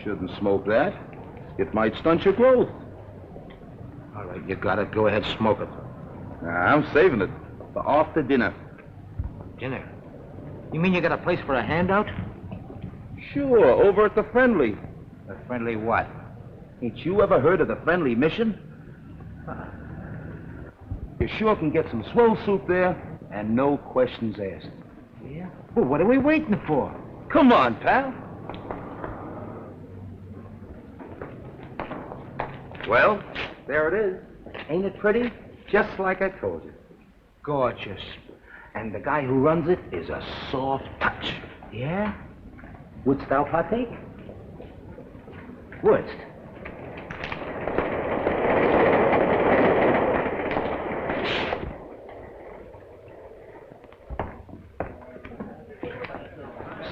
shouldn't smoke that. It might stunt your growth. All right, you got it. Go ahead, smoke it. I'm saving it for after dinner. Dinner? You mean you got a place for a handout? Sure, over at the Friendly. A friendly what? Ain't you ever heard of the Friendly Mission? You sure can get some swell soup there, and no questions asked. Yeah? Well, what are we waiting for? Come on, pal. Well, there it is. Ain't it pretty? Just like I told you. Gorgeous. And the guy who runs it is a soft touch. Yeah? Wouldst thou partake? Wouldst?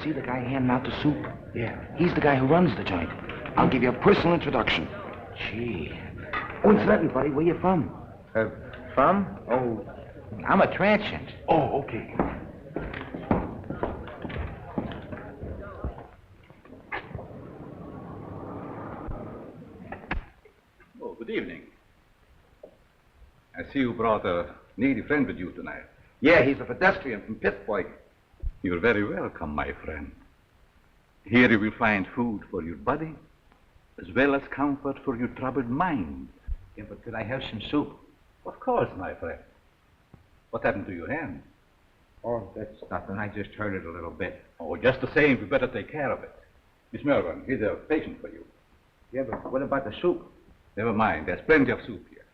See the guy handing out the soup? Yeah. He's the guy who runs the joint. I'll give you a personal introduction. Gee. Oh, incidentally, buddy, where you from? From? Oh, I'm a transient. Oh, okay. Oh, good evening. I see you brought a needy friend with you tonight. Yeah, he's a pedestrian from Pittsburgh. You're very welcome, my friend. Here you will find food for your body, as well as comfort for your troubled mind. Yeah, but could I have some soup? Of course, my friend. What happened to your hand? Oh, that's nothing. I just hurt it a little bit. Oh, just the same, you better take care of it. Miss Melbourne, here's a patient for you. Yeah, but what about the soup? Never mind, there's plenty of soup here.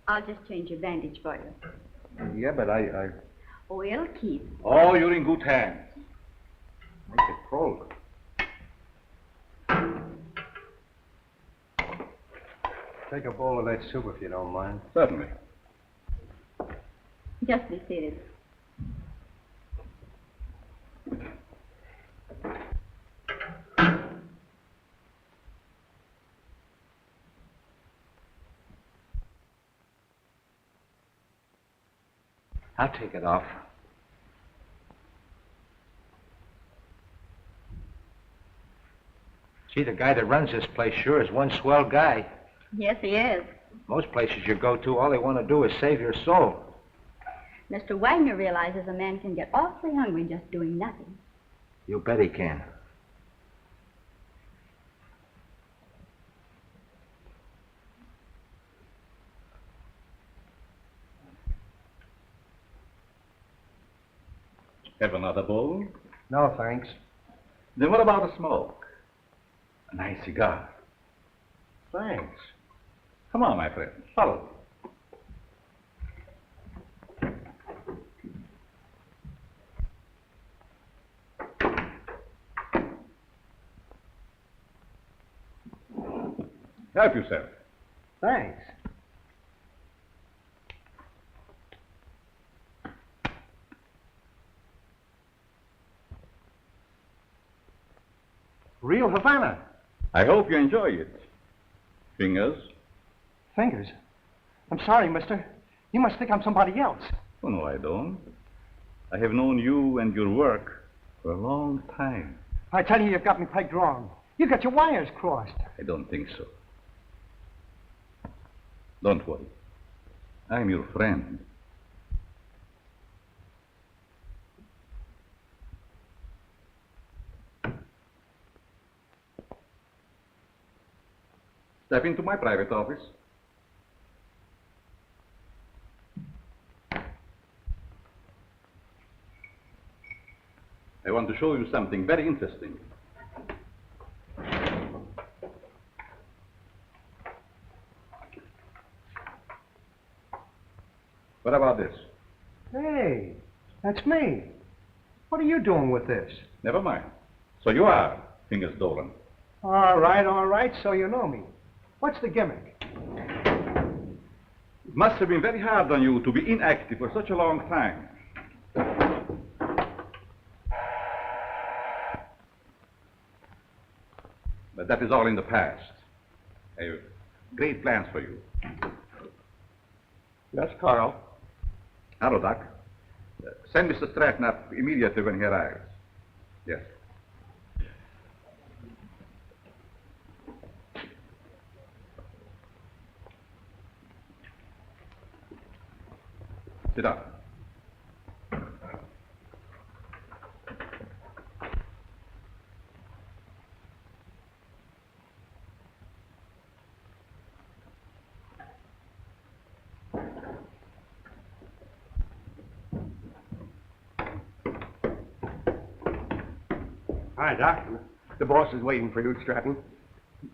I'll just change your bandage for you. Yeah, but I... Oh, it'll keep. Oh, you're in good hands. Make it cold. Take a bowl of that soup if you don't mind. Certainly. Just be seated. I'll take it off. Gee, the guy that runs this place sure is one swell guy. Yes, he is. Most places you go to, all they want to do is save your soul. Mr. Wagner realizes a man can get awfully hungry just doing nothing. You bet he can. Have another bowl? No, thanks. Then what about a smoke? A nice cigar. Thanks. Come on, my friend. Follow me. Help yourself. Thanks. Real Havana. I hope you enjoy it. Fingers? Fingers? I'm sorry, mister. You must think I'm somebody else. Oh, no, I don't. I have known you and your work for a long time. I tell you, you've got me pegged wrong. You got your wires crossed. I don't think so. Don't worry. I'm your friend. Step into my private office. I want to show you something very interesting. What about this? Hey, that's me. What are you doing with this? Never mind. So you are Fingers Dolan. All right, so you know me. What's the gimmick? It must have been very hard on you to be inactive for such a long time. But that is all in the past. I have great plans for you. Yes, Carl. Hello, Doc. Send Mr. Stratton up immediately when he arrives. Yes. Sit down. Hi, Doc. The boss is waiting for you, Stratton.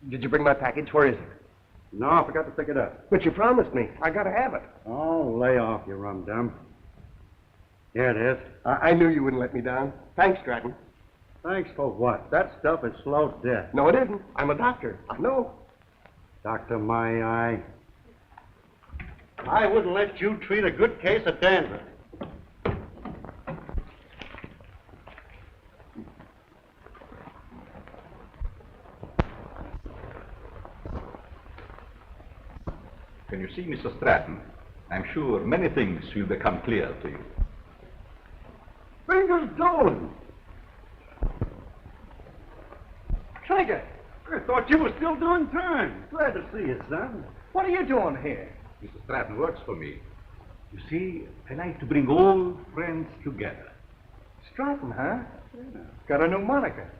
Did you bring my package? Where is it? No, I forgot to pick it up. But you promised me. I gotta have it. Oh, lay off, you rum-dum. Here it is. I knew you wouldn't let me down. Thanks, Stratton. Thanks for what? That stuff is slow death. No, it isn't. I'm a doctor. I know. Doctor, my eye. I wouldn't let you treat a good case of dandruff. Can you see, Mr. Stratton? I'm sure many things will become clear to you. Fingers Dolan. Trigger, I thought you were still doing time. Glad to see you, son. What are you doing here? Mr. Stratton works for me. You see, I like to bring old friends together. Stratton, huh? Yeah. Got a new moniker.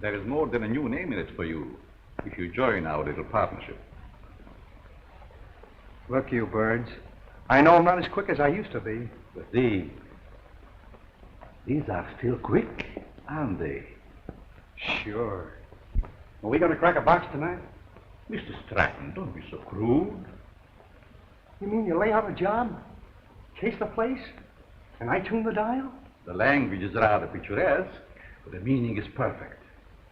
There is more than a new name in it for you if you join our little partnership. Look, you birds. I know I'm not as quick as I used to be. But these are still quick, aren't they? Sure. Are we going to crack a box tonight? Mr. Stratton, don't be so crude. You mean you lay out a job, chase the place, and I tune the dial? The language is rather picturesque, but the meaning is perfect.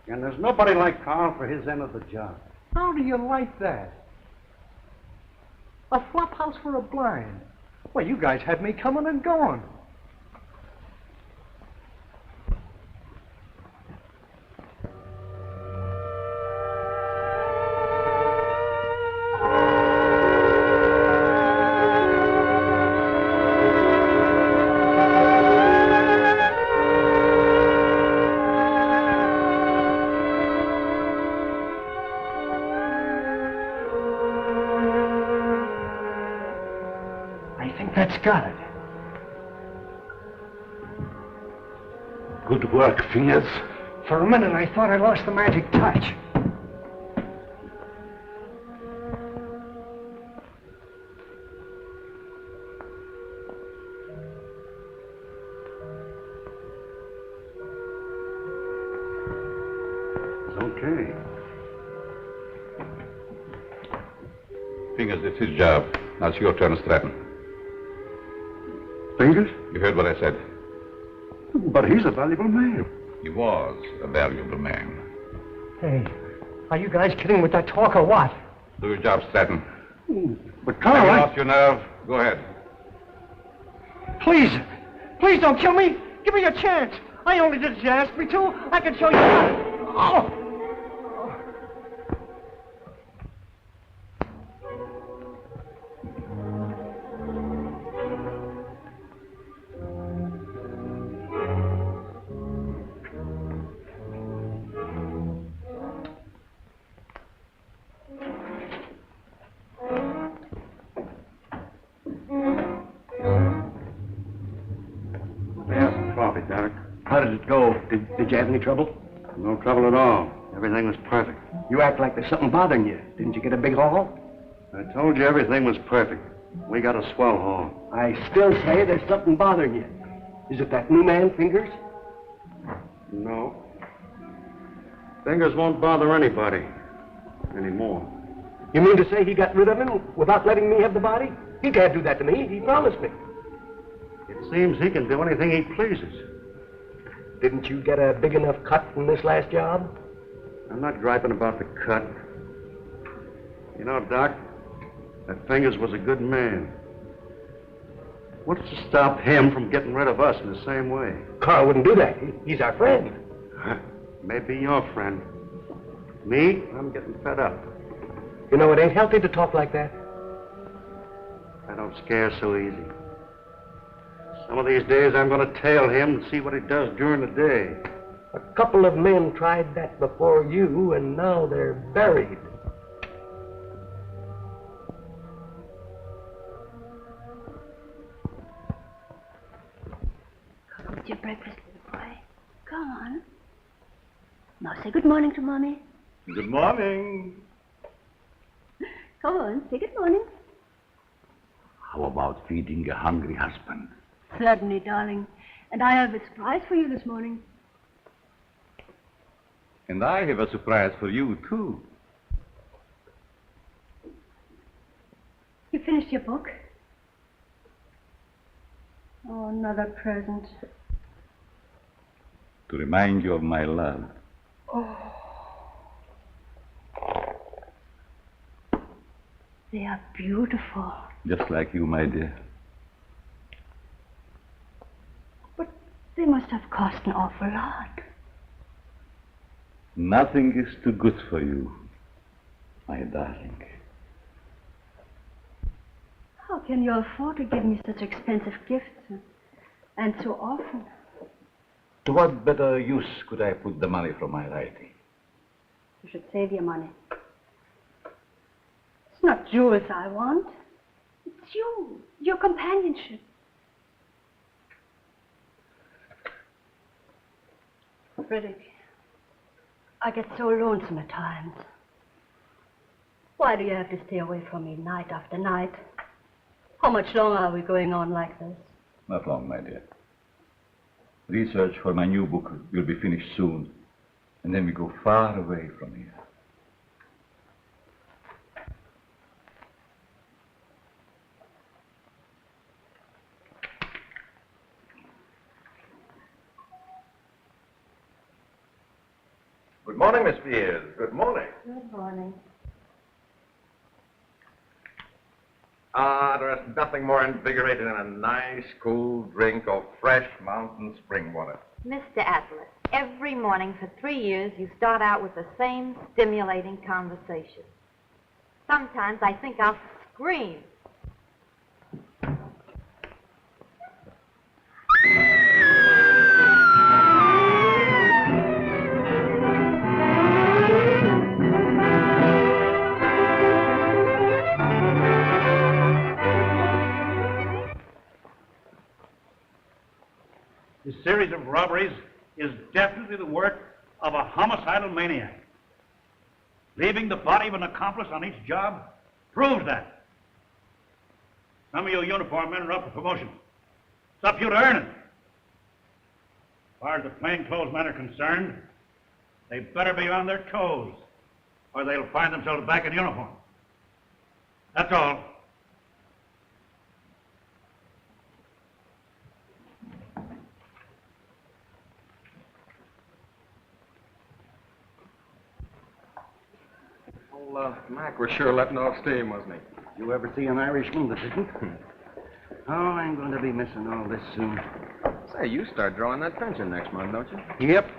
And there's nobody like Carl for his end of the job. How do you like that? A flop house for a blind. Well, you guys had me coming and going. That's got it. Good work, Fingers. For a minute, I thought I lost the magic touch. It's okay. Fingers, it's his job. Now it's your turn, Stratton. Fingers? You heard what I said. But he's a valuable man. He was a valuable man. Hey, are you guys kidding with that talk or what? Do your job, Stratton. But Have Carl, you lost your nerve? Go ahead. Please, please don't kill me. Give me a chance. I only did as you asked me to. I can show you how. Oh. How did it go? Did you have any trouble? No trouble at all. Everything was perfect. You act like there's something bothering you. Didn't you get a big haul? I told you everything was perfect. We got a swell haul. I still say there's something bothering you. Is it that new man, Fingers? No. Fingers won't bother anybody anymore. You mean to say he got rid of him without letting me have the body? He can't do that to me. He promised me. It seems he can do anything he pleases. Didn't you get a big enough cut from this last job? I'm not griping about the cut. You know, Doc, that Fingers was a good man. What's to stop him from getting rid of us in the same way? Carl wouldn't do that. He's our friend. Maybe your friend. Me, I'm getting fed up. You know, it ain't healthy to talk like that. I don't scare so easy. Some of these days I'm going to tail him and see what he does during the day. A couple of men tried that before you, and now they're buried. your breakfast, little boy. Come on. Now say good morning to Mommy. Good morning. Come on, say good morning. How about feeding a hungry husband? Certainly, darling. And I have a surprise for you this morning. And I have a surprise for you, too. You finished your book? Oh, another present. To remind you of my love. Oh. They are beautiful. Just like you, my dear. But they must have cost an awful lot. Nothing is too good for you, my darling. How can you afford to give me such expensive gifts? And so often? To what better use could I put the money from my writing? You should save your money. It's not jewels I want. It's you, your companionship. Frederick, I get so lonesome at times. Why do you have to stay away from me night after night? How much longer are we going on like this? Not long, my dear. Research for my new book will be finished soon, and then we go far away from here. Good morning, Miss Pierce. Good morning. Good morning. There's nothing more invigorating than a nice, cool drink of fresh mountain spring water. Mr. Atlas, every morning for 3 years you start out with the same stimulating conversation. Sometimes I think I'll scream. This series of robberies is definitely the work of a homicidal maniac. Leaving the body of an accomplice on each job proves that. Some of you uniform men are up for promotion. It's up to you to earn it. As far as the plainclothes men are concerned, they better be on their toes, or they'll find themselves back in uniform. That's all. Mac was sure letting off steam, wasn't he? You ever see an Irishman that didn't? Oh, I'm going to be missing all this soon. Say, you start drawing that pension next month, don't you? Yep.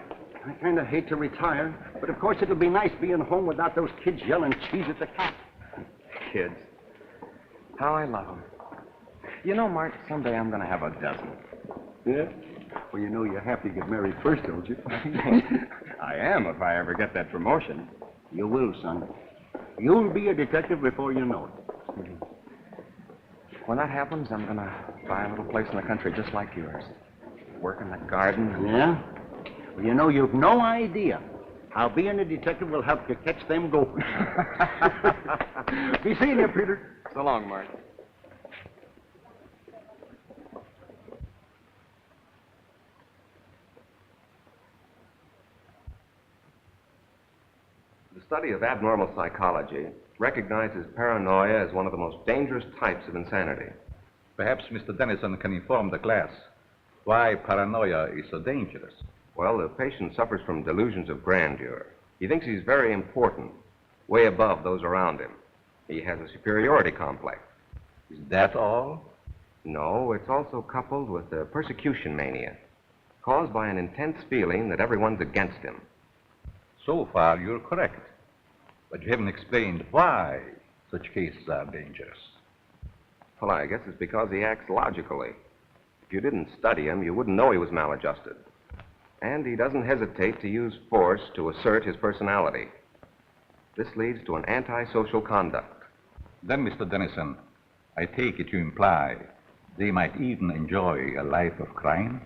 I kind of hate to retire, but of course it'll be nice being home without those kids yelling cheese at the cat. Kids. How I love them. You know, Mark, someday I'm going to have a dozen. Yeah? Well, you know you have to get married first, don't you? I am if I ever get that promotion. You will, son. You'll be a detective before you know it. When that happens, I'm going to buy a little place in the country just like yours. Work in the garden. Yeah? Well, you know, you've no idea how being a detective will help you catch them gophers. Be seeing you, Peter. So long, Mark. The study of abnormal psychology recognizes paranoia as one of the most dangerous types of insanity. Perhaps Mr. Dennison can inform the class why paranoia is so dangerous. Well, the patient suffers from delusions of grandeur. He thinks he's very important, way above those around him. He has a superiority complex. Is that all? No, it's also coupled with a persecution mania, caused by an intense feeling that everyone's against him. So far, you're correct. But you haven't explained why such cases are dangerous. Well, I guess it's because he acts logically. If you didn't study him, you wouldn't know he was maladjusted. And he doesn't hesitate to use force to assert his personality. This leads to an antisocial conduct. Then, Mr. Dennison, I take it you imply they might even enjoy a life of crime?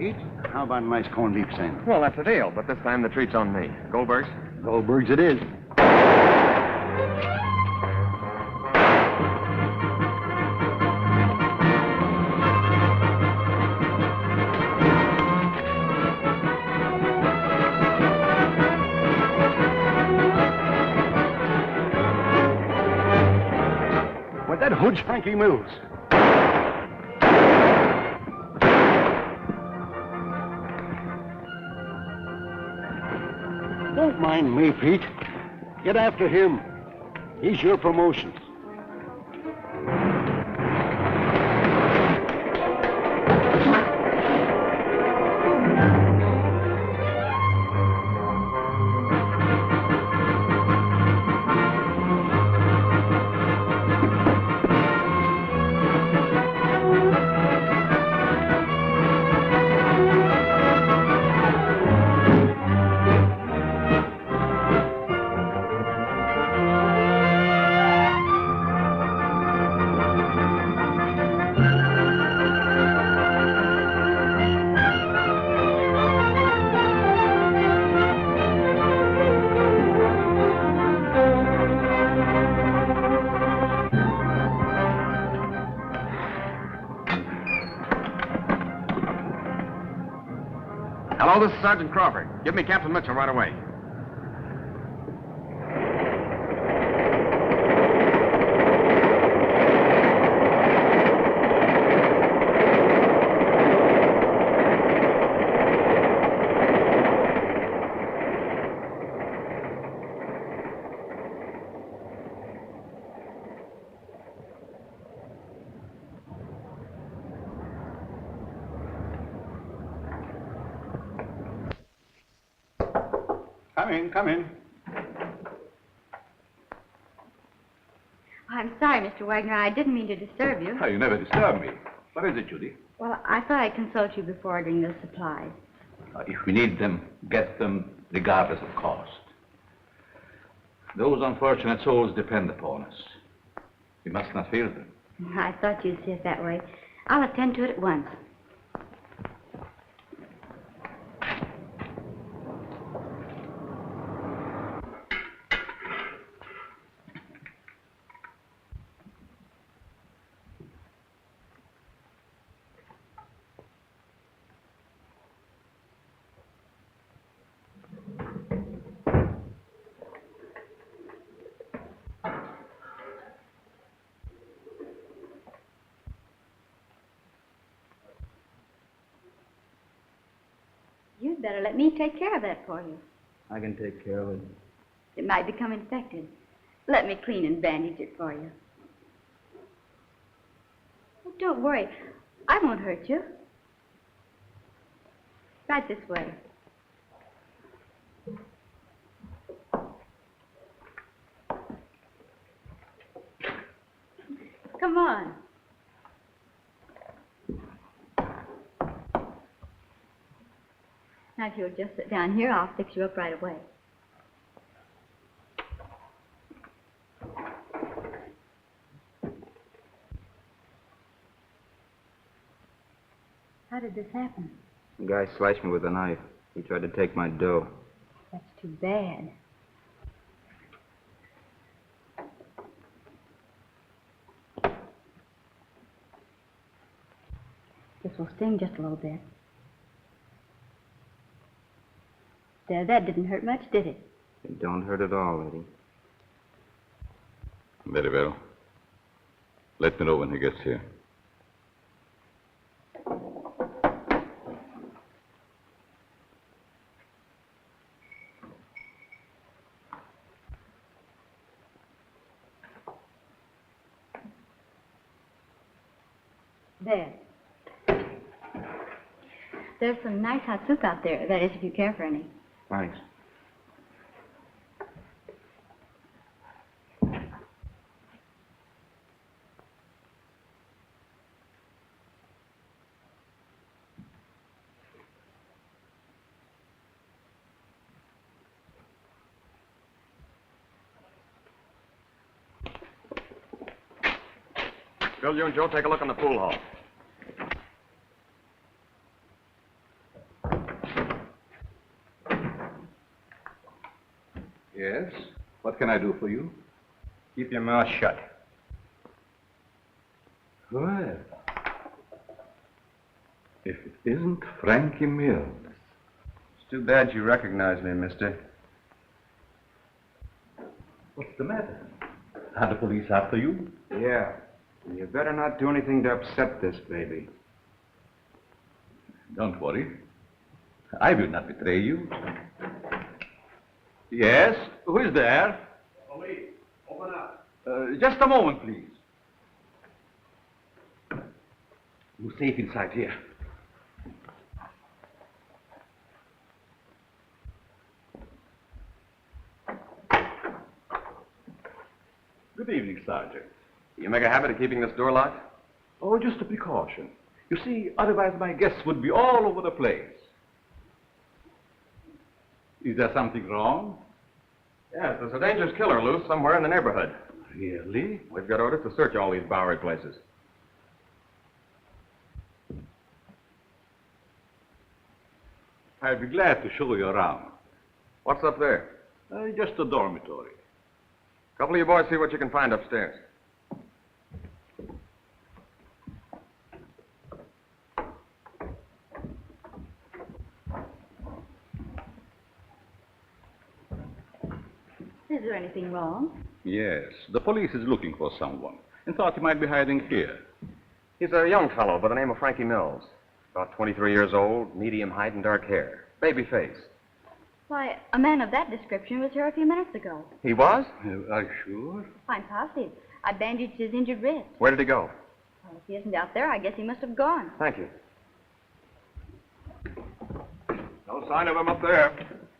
Eat? How about a nice corned beef sandwich? Well, that's a deal, but this time the treat's on me. Goldberg's? Goldberg's it is. Where'd that hood's Frankie Mills? Don't mind me, Pete. Get after him. He's your promotion. Hello, this is Sergeant Crawford. Give me Captain Mitchell right away. Come in. I'm sorry, Mr. Wagner. I didn't mean to disturb you. Oh, you never disturb me. What is it, Judy? Well, I thought I'd consult you before ordering the supplies. If we need them, get them regardless of cost. Those unfortunate souls depend upon us. We must not fear them. I thought you'd see it that way. I'll attend to it at once. You'd better let me take care of that for you. I can take care of it. It might become infected. Let me clean and bandage it for you. Oh, don't worry. I won't hurt you. Right this way. Come on. Now, if you'll just sit down here, I'll fix you up right away. How did this happen? The guy sliced me with a knife. He tried to take my dough. That's too bad. This will sting just a little bit. There, that didn't hurt much, did it? It don't hurt at all, Eddie. Very well. Let me know when he gets here. There. There's some nice hot soup out there. That is, if you care for any. Thanks. Bill, you and Joe take a look in the pool hall. What can I do for you? Keep your mouth shut. Well, if it isn't Frankie Mills. It's too bad you recognize me, mister. What's the matter? Are the police after you? Yeah. And you better not do anything to upset this baby. Don't worry. I will not betray you. Yes? Who is there? Police, open up. Just a moment, please. You're safe inside here. Good evening, Sergeant. You make a habit of keeping this door locked? Oh, just a precaution. You see, otherwise my guests would be all over the place. Is there something wrong? Yes, there's a dangerous killer loose somewhere in the neighborhood. Really? We've got orders to search all these Bowery places. I'd be glad to show you around. What's up there? Just a dormitory. Couple of you boys see what you can find upstairs. Is there anything wrong? Yes, the police is looking for someone and thought he might be hiding here. He's a young fellow by the name of Frankie Mills. About 23 years old, medium height and dark hair. Baby face. Why, a man of that description was here a few minutes ago. He was? Are you sure? I'm positive. I bandaged his injured wrist. Where did he go? Well, if he isn't out there, I guess he must have gone. Thank you. No sign of him up there.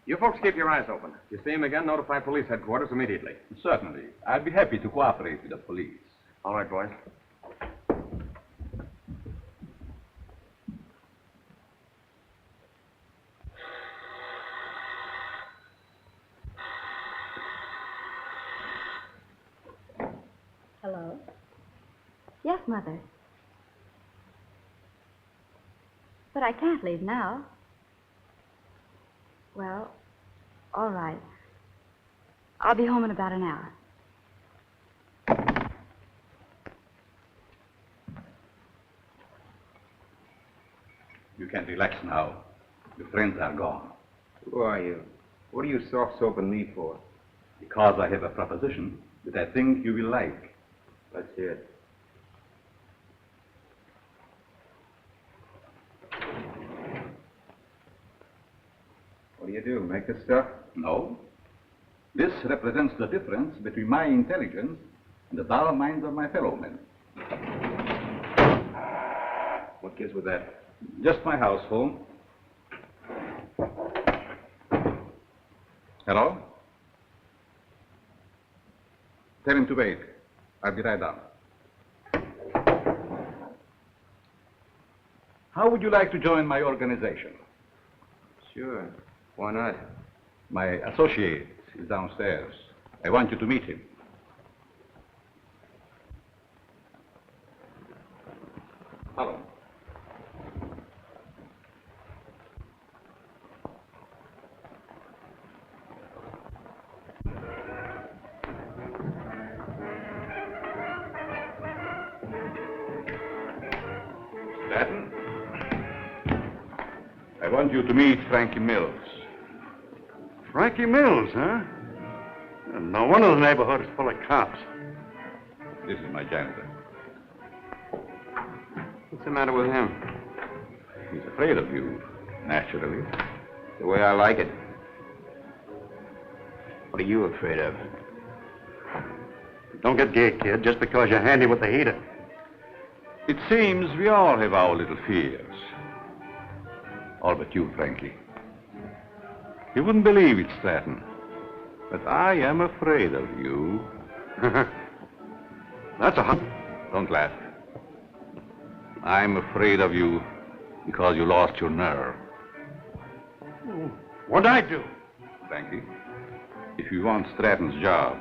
You folks keep your eyes open. If you see him again, notify police headquarters immediately. Certainly. I'd be happy to cooperate with the police. All right, boys. Hello? Yes, Mother. But I can't leave now. Well, all right. I'll be home in about an hour. You can relax now. Your friends are gone. Who are you? What are you soft-soaping me for? Because I have a proposition that I think you will like. Let's hear it. What do you do? Make this stuff? No. This represents the difference between my intelligence and the dull minds of my fellow men. What gives with that? Just my house phone. Hello? Tell him to wait. I'll be right down. How would you like to join my organization? Sure. Why not? My associate is downstairs. I want you to meet him. Hello. Stratton? I want you to meet Frankie Mills. Frankie Mills, huh? No wonder the neighborhood is full of cops. This is my janitor. What's the matter with him? He's afraid of you, naturally. The way I like it. What are you afraid of? Don't get gay, kid, just because you're handy with the heater. It seems we all have our little fears. All but you, Frankie. You wouldn't believe it, Stratton, but I am afraid of you. That's a hot... Don't laugh. I'm afraid of you because you lost your nerve. What'd I do? Frankie, if you want Stratton's job,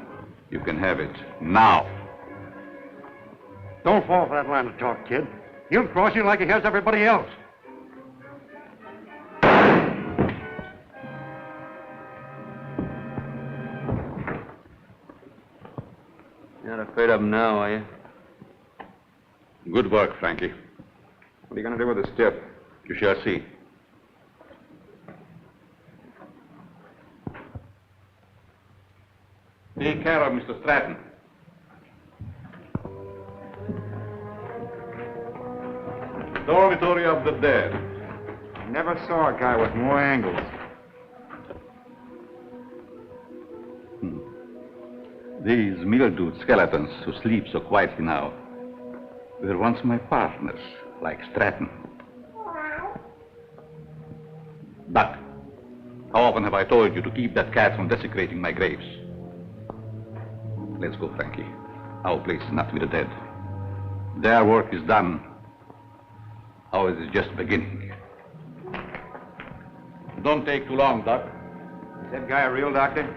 you can have it now. Don't fall for that line of talk, kid. He'll cross you like he has everybody else. You're not afraid of him now, are you? Good work, Frankie. What are you going to do with the stiff? You shall see. Take care of Mr. Stratton. Dormitory of the dead. I never saw a guy with more angles. These mildewed skeletons who sleep so quietly now were once my partners, like Stratton. Duck, how often have I told you to keep that cat from desecrating my graves? Let's go, Frankie. Our place is not with the dead. Their work is done. Ours is just beginning. Don't take too long, Doc. Is that guy a real doctor?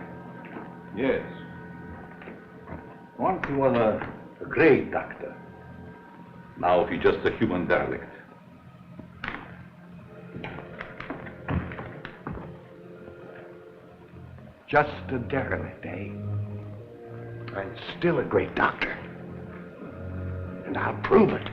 Yes. Once he was a great doctor. Now he's just a human derelict. Just a derelict, eh? And still a great doctor. And I'll prove it.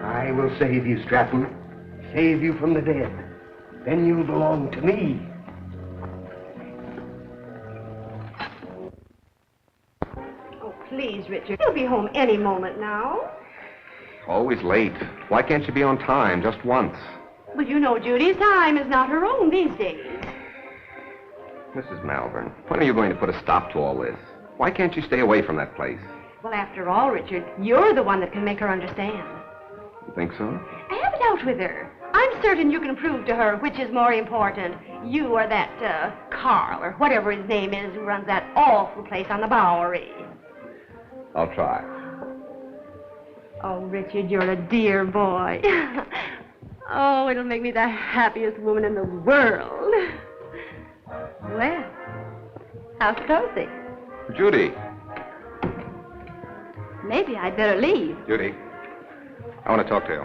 I will save you, Stratton. Save you from the dead. Then you'll belong to me. Please, Richard, you'll be home any moment now. Always late. Why can't you be on time just once? Well, you know Judy's time is not her own these days. Mrs. Malvern, when are you going to put a stop to all this? Why can't you stay away from that place? Well, after all, Richard, you're the one that can make her understand. You think so? Have it out with her. I'm certain you can prove to her which is more important, you or that, Carl, or whatever his name is, who runs that awful place on the Bowery. I'll try. Oh, Richard, you're a dear boy. Oh, it'll make me the happiest woman in the world. Well, how's cozy? Judy. Maybe I'd better leave. Judy, I want to talk to you.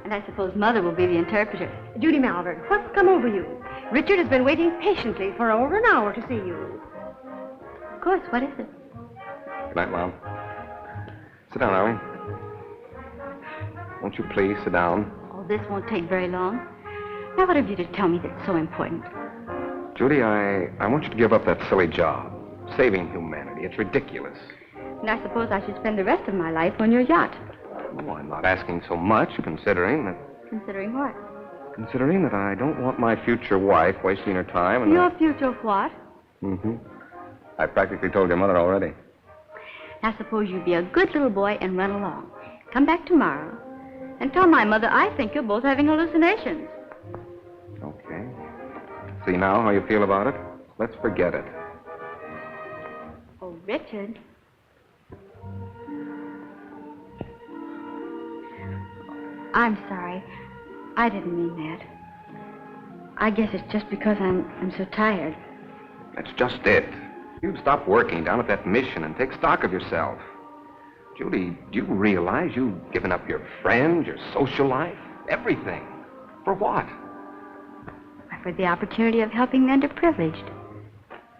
And I suppose Mother will be the interpreter. Judy Malvern, what's come over you? Richard has been waiting patiently for over an hour to see you. Of course, what is it? Good night, Mom. Sit down, Allie. Won't you please sit down? Oh, this won't take very long. Now, what have you to tell me that's so important? Judy, I want you to give up that silly job. Saving humanity. It's ridiculous. And I suppose I should spend the rest of my life on your yacht. Oh, I'm not asking so much, considering that... Considering what? Considering that I don't want my future wife wasting her time and... Your future what? Mm-hmm. I practically told your mother already. Now, suppose you be a good little boy and run along. Come back tomorrow and tell my mother I think you're both having hallucinations. Okay. See now how you feel about it? Let's forget it. Oh, Richard. I'm sorry. I didn't mean that. I guess it's just because I'm so tired. That's just it. You'd stop working down at that mission and take stock of yourself. Judy, do you realize you've given up your friends, your social life, everything? For what? For the opportunity of helping the underprivileged.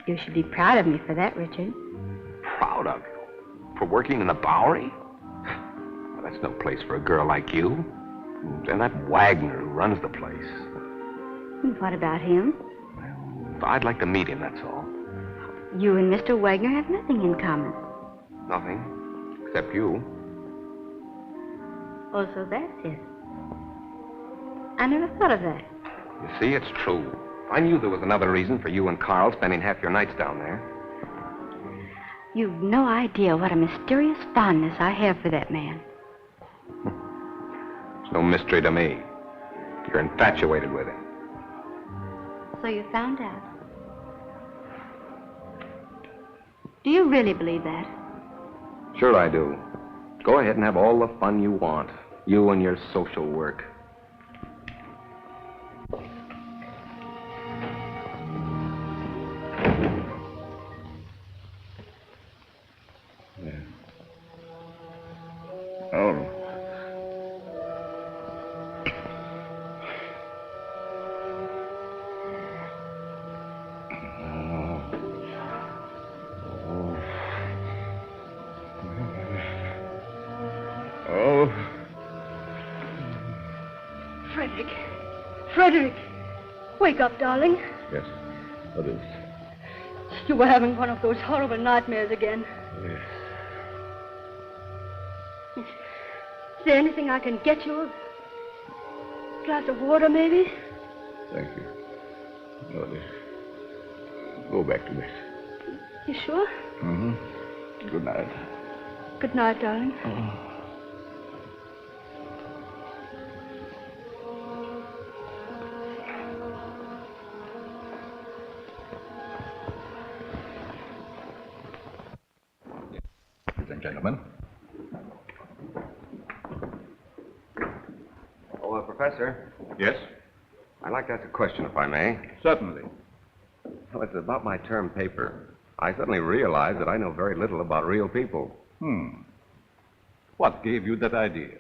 You should be proud of me for that, Richard. Proud of you? For working in the Bowery? Well, that's no place for a girl like you. And that Wagner who runs the place. And what about him? Well, I'd like to meet him, that's all. You and Mr. Wagner have nothing in common. Nothing, except you. Oh, so that's it. I never thought of that. You see, it's true. I knew there was another reason for you and Carl spending half your nights down there. You've no idea what a mysterious fondness I have for that man. It's no mystery to me. You're infatuated with him. So you found out. Do you really believe that? Sure I do. Go ahead and have all the fun you want. You and your social work. Oh. Oh. Frederick. Frederick. Wake up, darling. Yes. What is? You were having one of those horrible nightmares again. Yes. Is there anything I can get you? A glass of water, maybe? Thank you. No, dear. Go back to bed. You sure? Mm-hmm. Good night. Good night, darling. Ladies and gentlemen. Oh, Professor, Yes? I'd like to ask a question, if I may. Certainly. Well, it's about my term paper. I suddenly realized that I know very little about real people. What gave you that idea?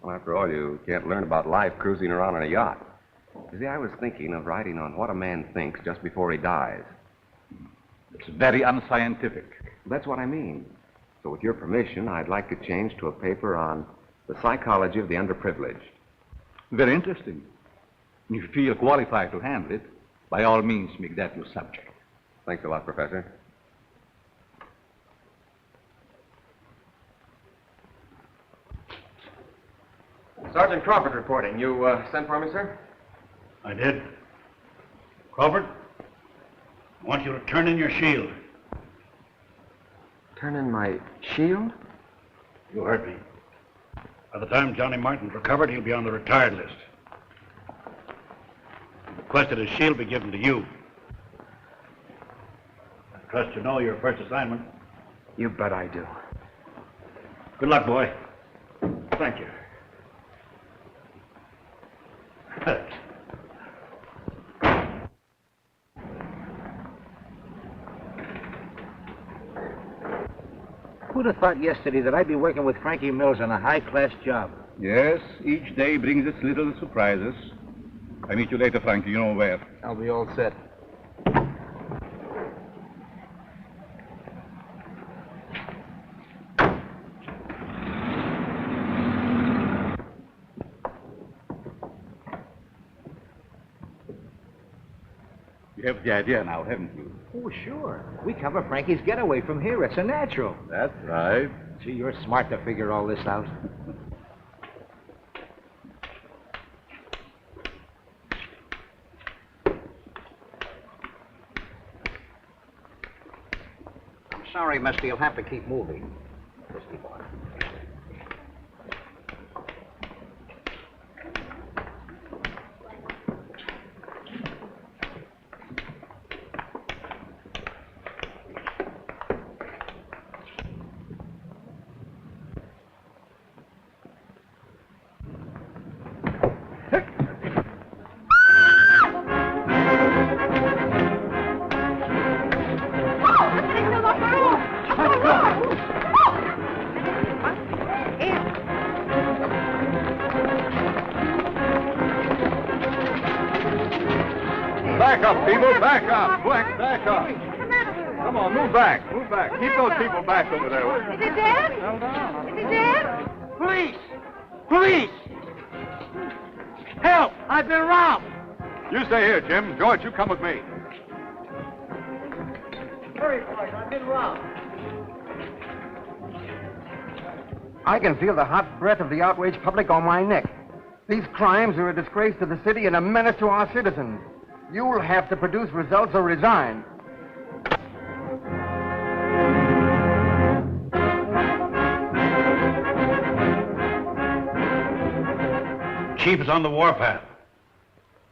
Well, after all, you can't learn about life cruising around on a yacht. You see, I was thinking of writing on what a man thinks just before he dies. It's very unscientific. That's what I mean. So with your permission, I'd like to change to a paper on the psychology of the underprivileged. Very interesting. If you feel qualified to handle it, by all means make that your subject. Thanks a lot, Professor. Sergeant Crawford reporting. You sent for me, sir? I did. Crawford, I want you to turn in your shield. Turn in my shield? You heard me. By the time Johnny Martin's recovered, he'll be on the retired list. He requested his shield be given to you. I trust you know your first assignment. You bet I do. Good luck, boy. Thank you. Who'd have thought yesterday that I'd be working with Frankie Mills on a high-class job? Yes, each day brings its little surprises. I meet you later, Frankie. You know where. I'll be all set. You have the idea now, haven't you? Oh, sure. We cover Frankie's getaway from here. It's a natural. That's right. Gee, you're smart to figure all this out. I'm sorry, mister. You'll have to keep moving. Just keep on. Back up, people. Back up. Quick, back up. Come on, move back. Move back. Keep those people back over there. Is he dead? Is he dead? Police! Police! Help! I've been robbed! You stay here, Jim. George, you come with me. Hurry, boys. I've been robbed. I can feel the hot breath of the outraged public on my neck. These crimes are a disgrace to the city and a menace to our citizens. You'll have to produce results or resign. Chief is on the warpath.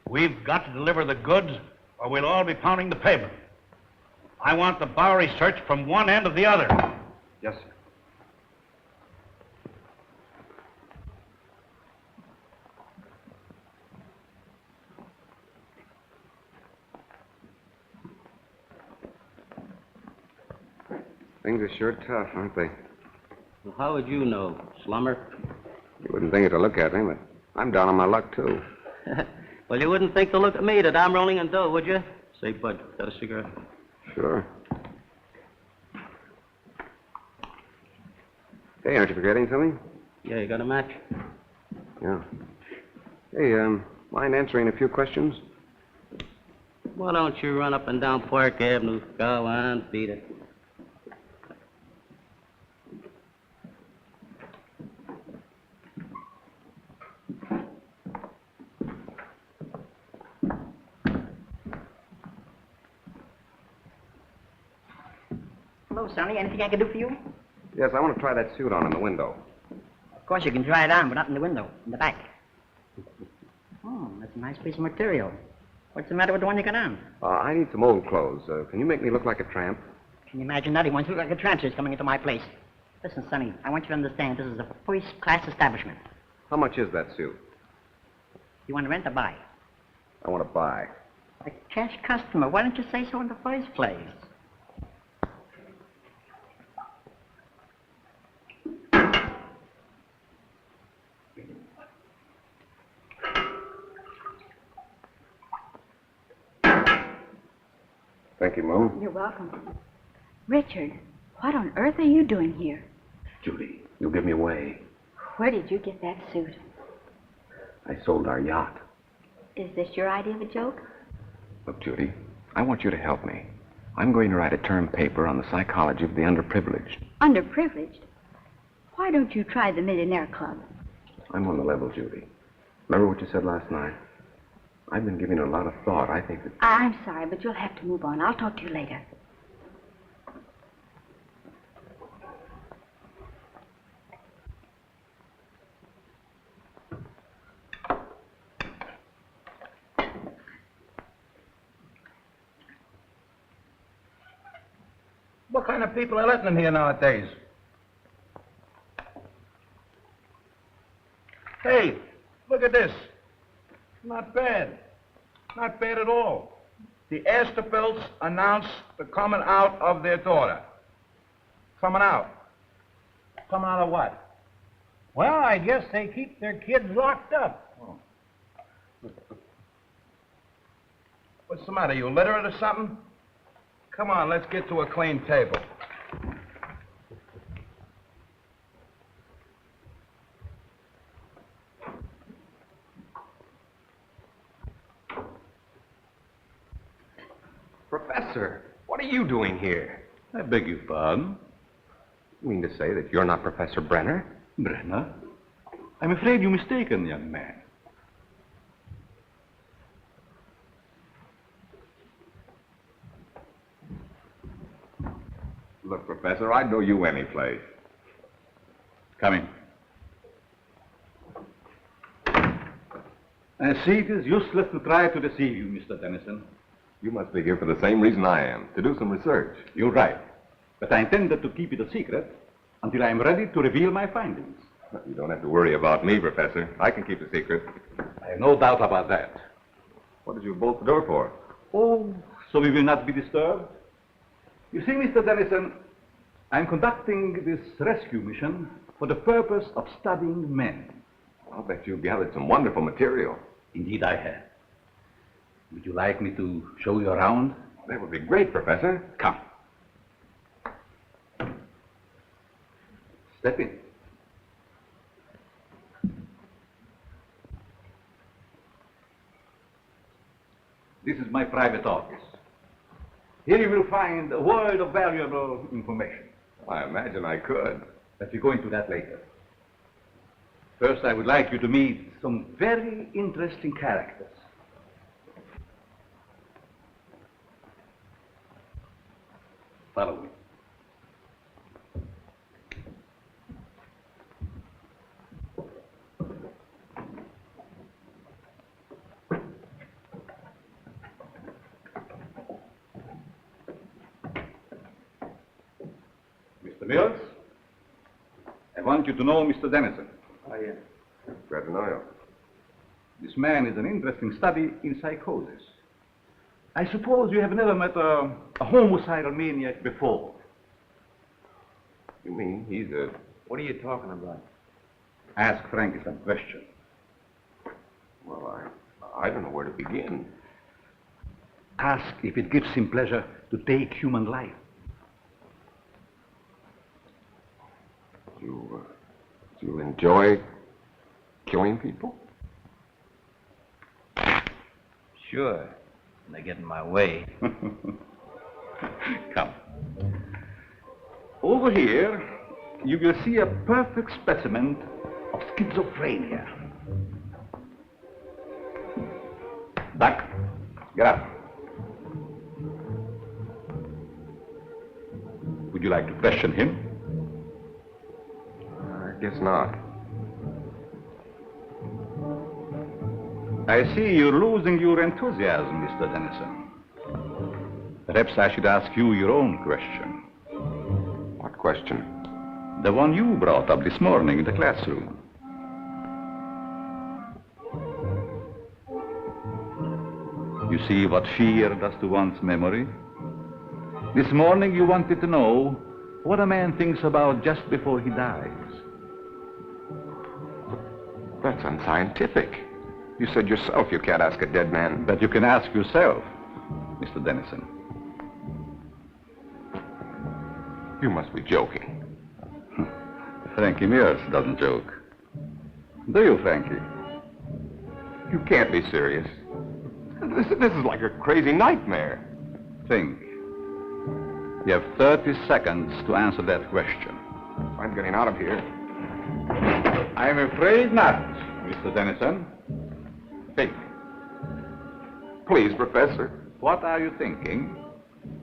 We've got to deliver the goods, or we'll all be pounding the pavement. I want the Bowery searched from one end to the other. Yes, sir. Things are sure tough, aren't they? Well, how would you know, slummer? You wouldn't think it to look at me, but I'm down on my luck, too. Well, you wouldn't think to look at me that I'm rolling in dough, would you? Say, Bud, got a cigarette? Sure. Hey, aren't you forgetting something? Yeah, you got a match? Yeah. Hey, mind answering a few questions? Why don't you run up and down Park Avenue? Go on, beat it. Hello, Sonny. Anything I can do for you? Yes, I want to try that suit on in the window. Of course, you can try it on, but not in the window, in the back. Oh, that's a nice piece of material. What's the matter with the one you got on? I need some old clothes. Can you make me look like a tramp? Can you imagine that? He wants to look like a tramp who's coming into my place. Listen, Sonny, I want you to understand this is a first-class establishment. How much is that suit? You want to rent or buy? I want to buy. A cash customer. Why don't you say so in the first place? Thank you, Mo. You're welcome. Richard, what on earth are you doing here? Judy, you'll give me away. Where did you get that suit? I sold our yacht. Is this your idea of a joke? Look, Judy, I want you to help me. I'm going to write a term paper on the psychology of the underprivileged. Underprivileged? Why don't you try the Millionaire Club? I'm on the level, Judy. Remember what you said last night? I've been giving it a lot of thought. I think that... I'm sorry, but you'll have to move on. I'll talk to you later. What kind of people are letting in here nowadays? Hey, look at this. Not bad. Not bad at all. The Asterbilts announced the coming out of their daughter. Coming out. Coming out of what? Well, I guess they keep their kids locked up. Oh. What's the matter? You illiterate or something? Come on, let's get to a clean table. Professor, what are you doing here? I beg your pardon? You mean to say that you're not Professor Brenner? Brenner? I'm afraid you're mistaken, young man. Look, Professor, I'd know you any place. Come in. I see it is useless to try to deceive you, Mr. Tennyson. You must be here for the same reason I am, to do some research. You're right. But I intended to keep it a secret until I am ready to reveal my findings. You don't have to worry about me, Professor. I can keep a secret. I have no doubt about that. What did you bolt the door for? Oh, so we will not be disturbed? You see, Mr. Dennison, I'm conducting this rescue mission for the purpose of studying men. I'll bet you've gathered some wonderful material. Indeed, I have. Would you like me to show you around? That would be great, Professor. Come. Step in. This is my private office. Here you will find a world of valuable information. I imagine I could. But we'll go into that later. First, I would like you to meet some very interesting characters. Follow me. Mr. Mills, I want you to know Mr. Dennison. Yes. Glad to know you. This man is an interesting study in psychosis. I suppose you have never met a homicidal maniac before. You mean he's a What are you talking about? Ask Frankie some questions. Well, I don't know where to begin. Ask if it gives him pleasure to take human life. Do you enjoy killing people? Sure. They get in my way. Come. Over here, you will see a perfect specimen of schizophrenia. Duck, get up. Would you like to question him? I guess not. I see you're losing your enthusiasm, Mr. Dennison. Perhaps I should ask you your own question. What question? The one you brought up this morning in the classroom. You see what fear does to one's memory? This morning you wanted to know what a man thinks about just before he dies. That's unscientific. You said yourself you can't ask a dead man. But you can ask yourself, Mr. Dennison. You must be joking. Frankie Mears doesn't joke. Do you, Frankie? You can't be serious. This is like a crazy nightmare. Think. You have 30 seconds to answer that question. I'm getting out of here. I'm afraid not, Mr. Dennison. Think. Please, Professor. What are you thinking?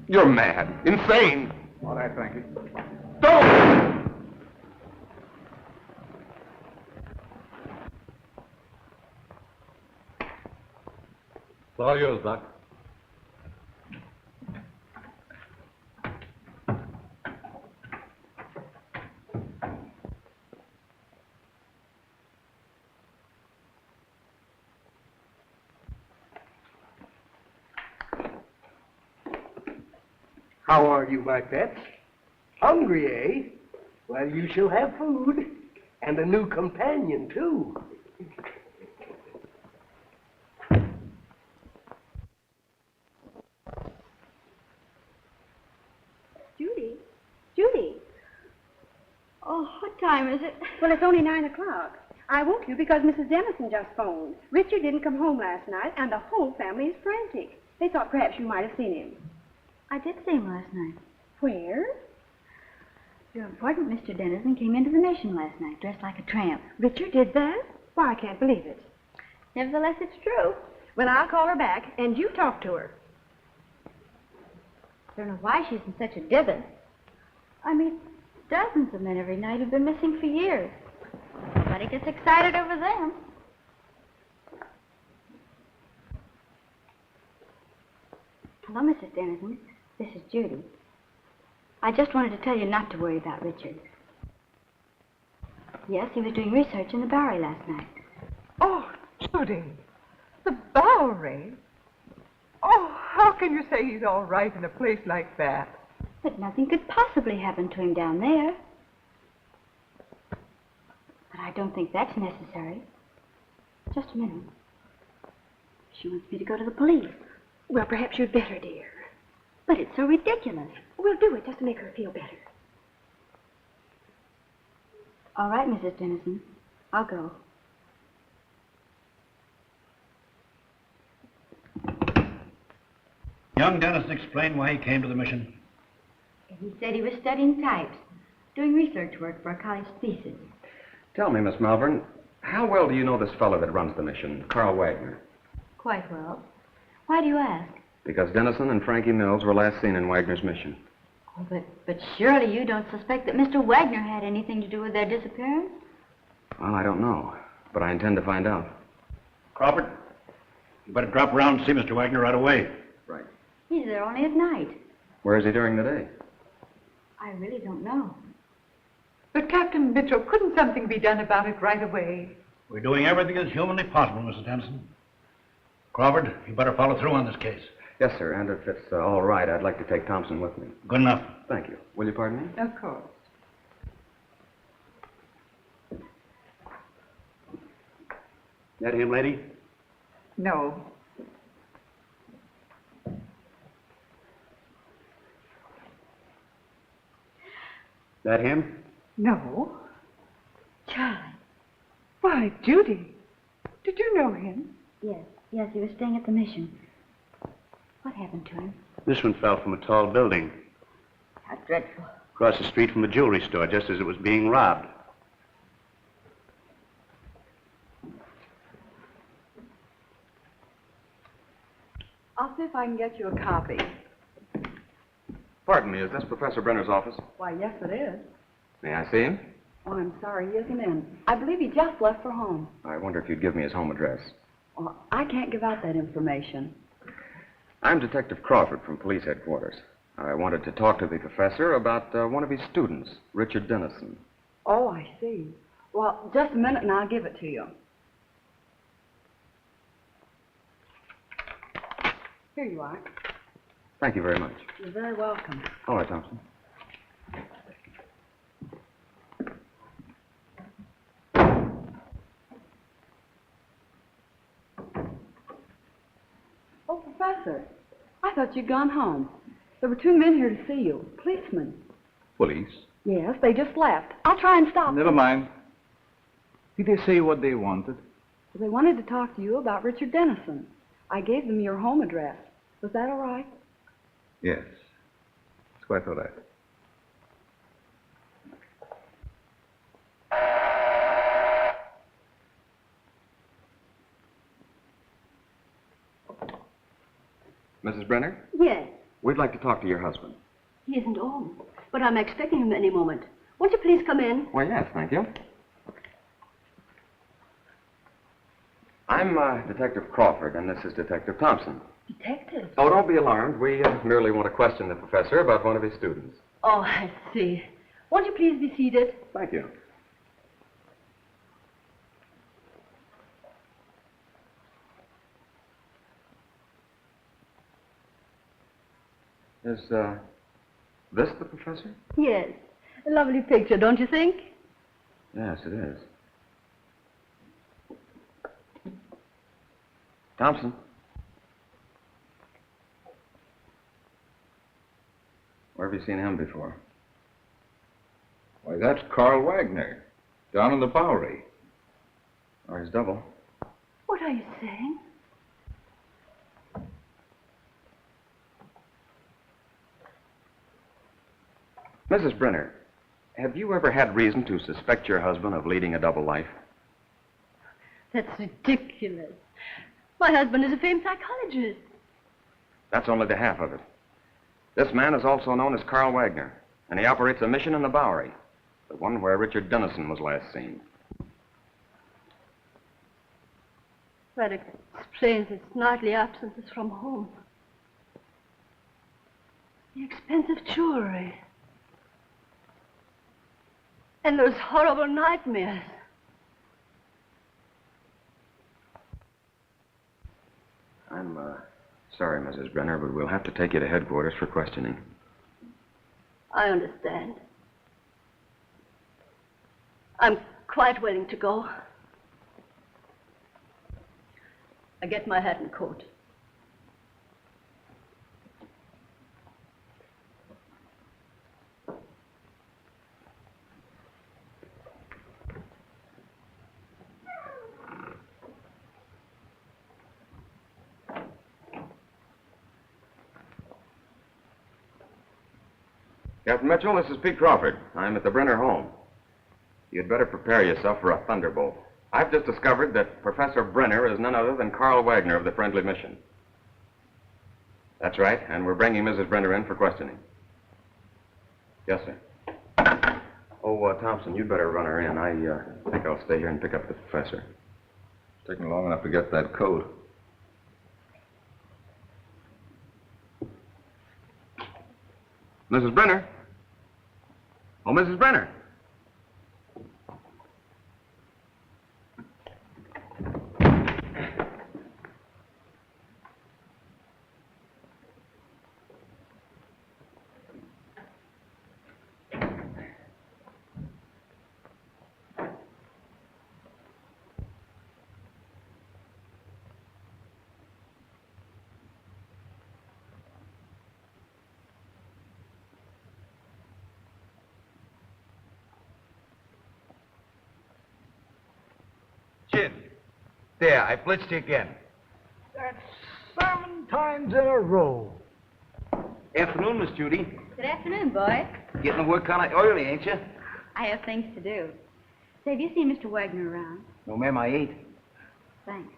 You're mad. Insane. All right, Frankie. Don't! It's all yours, Doc. How are you, my pets? Hungry, eh? Well, you shall have food. And a new companion, too. Judy? Judy? Oh, what time is it? Well, it's only 9 o'clock. I woke you because Mrs. Dennison just phoned. Richard didn't come home last night, and the whole family is frantic. They thought perhaps you might have seen him. I did see him last night. Where? Your important Mr. Dennison came into the Mission last night, dressed like a tramp. Richard did that? Why, I can't believe it. Nevertheless, it's true. Well, I'll call her back, and you talk to her. I don't know why she's in such a dither. I meet dozens of men every night who've been missing for years. Nobody gets excited over them. Hello, Mrs. Dennison. This is Judy. I just wanted to tell you not to worry about Richard. Yes, he was doing research in the Bowery last night. Oh, Judy, the Bowery? Oh, how can you say he's all right in a place like that? But nothing could possibly happen to him down there. But I don't think that's necessary. Just a minute. She wants me to go to the police. Well, perhaps you'd better, dear. But it's so ridiculous. We'll do it just to make her feel better. All right, Mrs. Dennison. I'll go. Young Dennison explained why he came to the mission. He said he was studying types, doing research work for a college thesis. Tell me, Miss Malvern, how well do you know this fellow that runs the mission, Carl Wagner? Quite well. Why do you ask? Because Dennison and Frankie Mills were last seen in Wagner's mission. Oh, but surely you don't suspect that Mr. Wagner had anything to do with their disappearance? Well, I don't know, but I intend to find out. Crawford, you better drop around and see Mr. Wagner right away. Right. He's there only at night. Where is he during the day? I really don't know. But, Captain Mitchell, couldn't something be done about it right away? We're doing everything that's humanly possible, Mrs. Dennison. Crawford, you better follow through on this case. Yes, sir, and if it's all right, I'd like to take Thompson with me. Good enough. Thank you. Will you pardon me? Of course. That him, lady? No. That him? No. Charlie. Why, Judy. Did you know him? Yes, he was staying at the mission. What happened to him? This one fell from a tall building How dreadful. across the street from a jewelry store just as it was being robbed. I'll see if I can get you a copy. Pardon me, is this Professor Brenner's office? Why, yes, it is. May I see him? Oh, I'm sorry, he isn't in. I believe he just left for home. I wonder if you'd give me his home address. Well, I can't give out that information. I'm Detective Crawford from police headquarters. I wanted to talk to the professor about one of his students, Richard Dennison. Oh, I see. Well, just a minute and I'll give it to you. Here you are. Thank you very much. You're very welcome. All right, Thompson. Oh, Professor, I thought you'd gone home. There were two men here to see you, policemen. Police? Yes, they just left. I'll try and stop Never them. mind. Did they say what they wanted? They wanted to talk to you about Richard Dennison. I gave them your home address. Was that all right? Yes. It's quite all right. Mrs. Brenner, Yes, we'd like to talk to your husband. he isn't home, but I'm expecting him any moment. Won't you please come in? Why, yes, thank you. I'm Detective Crawford, and this is Detective Thompson. Detective? Oh, don't be alarmed. We merely want to question the professor about one of his students. Oh, I see. Won't you please be seated? Thank you. Is, this the professor? Yes. A lovely picture, don't you think? Yes, it is. Thompson. Where have you seen him before? Why, that's Carl Wagner, down in the Bowery. Or his double. What are you saying? Mrs. Brenner, have you ever had reason to suspect your husband of leading a double life? That's ridiculous. My husband is a famed psychologist. That's only the half of it. This man is also known as Carl Wagner, and he operates a mission in the Bowery, the one where Richard Dennison was last seen. That explains his nightly absences from home. The expensive jewelry. And those horrible nightmares. I'm, sorry, Mrs. Brenner, but we'll have to take you to headquarters for questioning. I understand. I'm quite willing to go. I get my hat and coat. Captain Mitchell, this is Pete Crawford. I'm at the Brenner home. You'd better prepare yourself for a thunderbolt. I've just discovered that Professor Brenner is none other than Carl Wagner of the Friendly Mission. That's right, and we're bringing Mrs. Brenner in for questioning. Yes, sir. Oh, Thompson, you'd better run her in. I think I'll stay here and pick up the professor. It's taken long enough to get that coat. Mrs. Brenner? Oh, Mrs. Brenner. did. There, I blitzed you again. That's 7 times in a row. Afternoon, Miss Judy. Good afternoon, boy. Getting the work kind of early, ain't you? I have things to do. Say, have you seen Mr. Wagner around? No, ma'am, I ain't. Thanks.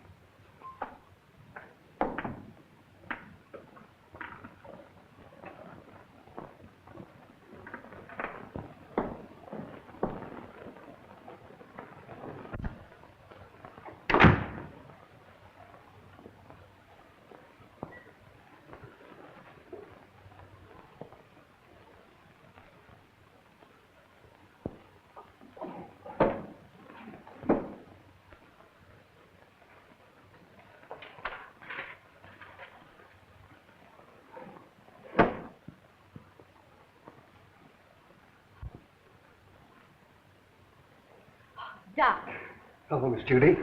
Doc, Hello, Miss Judy.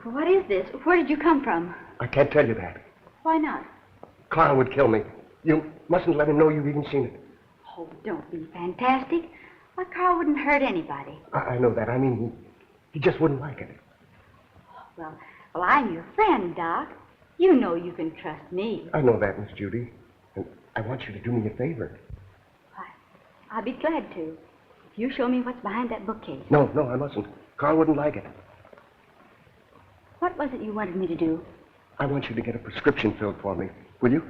what is this? Where did you come from? I can't tell you that. Why not? Carl would kill me. You mustn't let him know you've even seen it. Oh, don't be fantastic. Why, Carl wouldn't hurt anybody. I know that. I mean, he just wouldn't like it. Well, I'm your friend, Doc. You know you can trust me. I know that, Miss Judy. And I want you to do me a favor. I'll be glad to. If you show me what's behind that bookcase. No, I mustn't. Carl wouldn't like it. What was it you wanted me to do? I want you to get a prescription filled for me. Will you?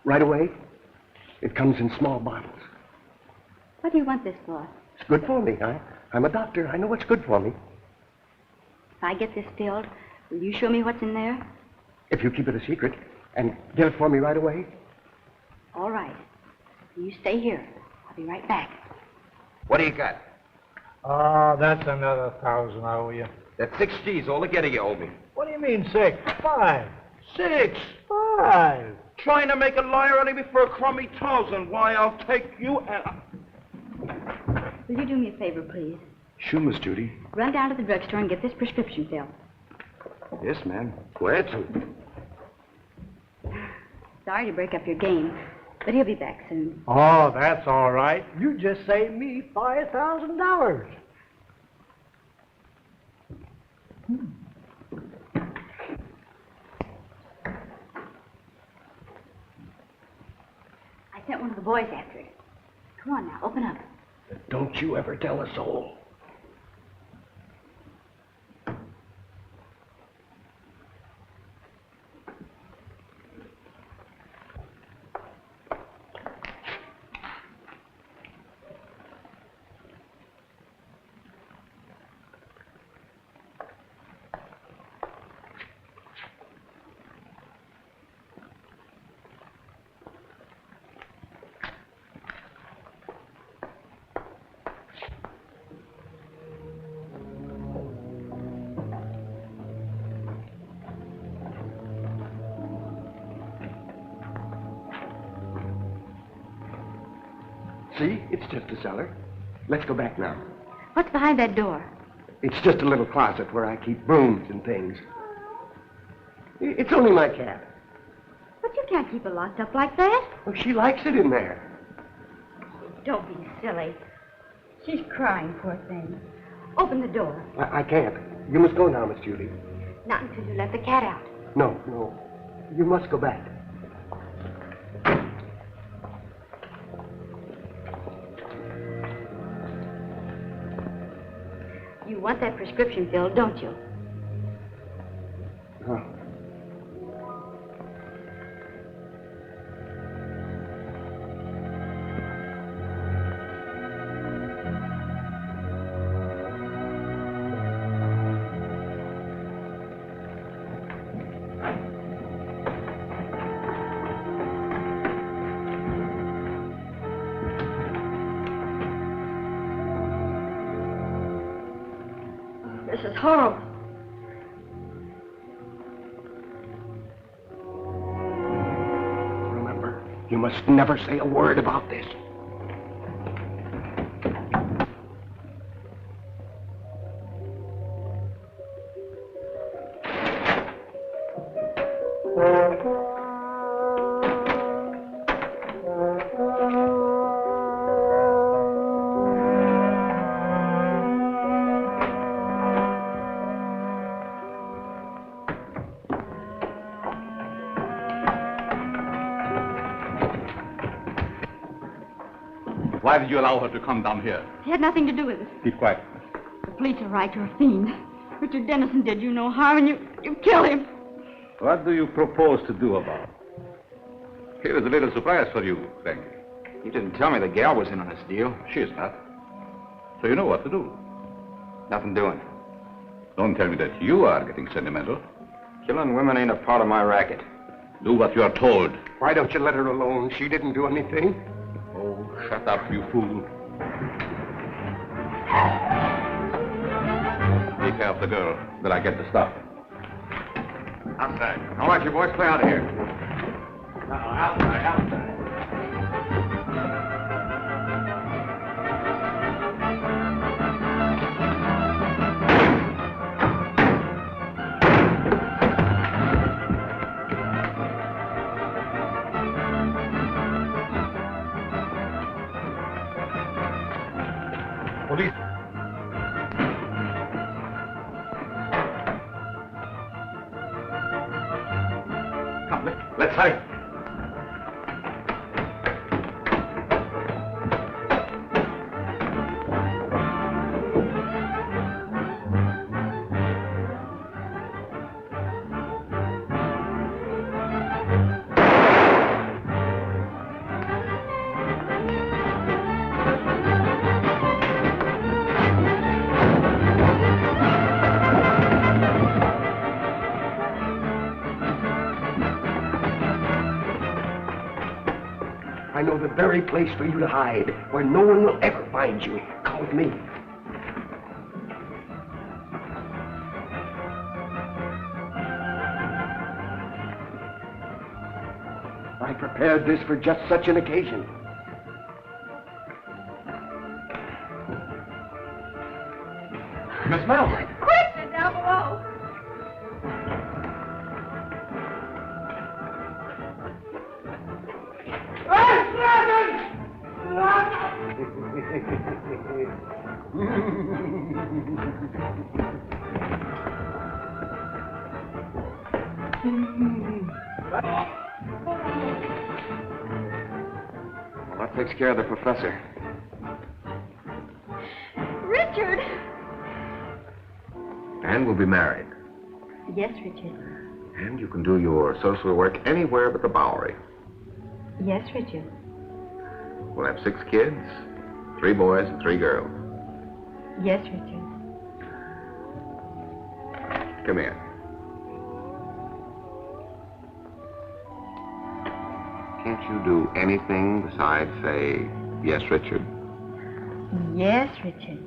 Right away? It comes in small bottles. What do you want this for? It's good for me. I'm a doctor. I know what's good for me. If I get this filled, will you show me what's in there? If you keep it a secret and get it for me right away. All right. You stay here. I'll be right back. What do you got? That's another 1,000 I owe you. That's 6 G's altogether you owe me. What do you mean 6? 5. 6. 5. Trying to make a liar out of me for a crummy 1,000. Why, I'll take you and... Will you do me a favor, please? Sure, Miss Judy. Run down to the drugstore and get this prescription filled. Yes, ma'am. Glad to. Sorry to break up your game, but he'll be back soon. Oh, that's all right. You just saved me $5,000. I sent one of the boys after it. Come on now, open up. Don't you ever tell a soul. See? It's just a cellar. Let's go back now. What's behind that door? It's just a little closet where I keep brooms and things. It's only my cat. But you can't keep it locked up like that. Oh, she likes it in there. Don't be silly. She's crying, poor thing. Open the door. I can't. You must go now, Miss Judy. Not until you let the cat out. No. You must go back. You want that prescription filled, don't you? Huh. This is horrible. Remember, you must never say a word about this. Why did you allow her to come down here? He had nothing to do with it. Keep quiet. The police are right. You're a fiend. Richard Dennison did you no harm, and you killed him. What do you propose to do about it? Here is a little surprise for you, Frankie. You didn't tell me the gal was in on this deal. She is not. So you know what to do. Nothing doing. Don't tell me that you are getting sentimental. Killing women ain't a part of my racket. Do what you are told. Why don't you let her alone? She didn't do anything. Oh, shut up, you fool. Take care of the girl, till I get the stuff. Outside. All right, you boys, clear out of here. Outside. Police. Come, let's hurry. I know the very place for you to hide, where no one will ever find you. Come with me. I prepared this for just such an occasion. Miss Mallory. Quick! They're down below. Well, that takes care of the professor. Richard! And we'll be married. Yes, Richard. And you can do your social work anywhere but the Bowery. Yes, Richard. We'll have 6 kids, 3 boys and 3 girls. Yes, Richard. Come here. Can't you do anything besides say, yes, Richard? Yes, Richard.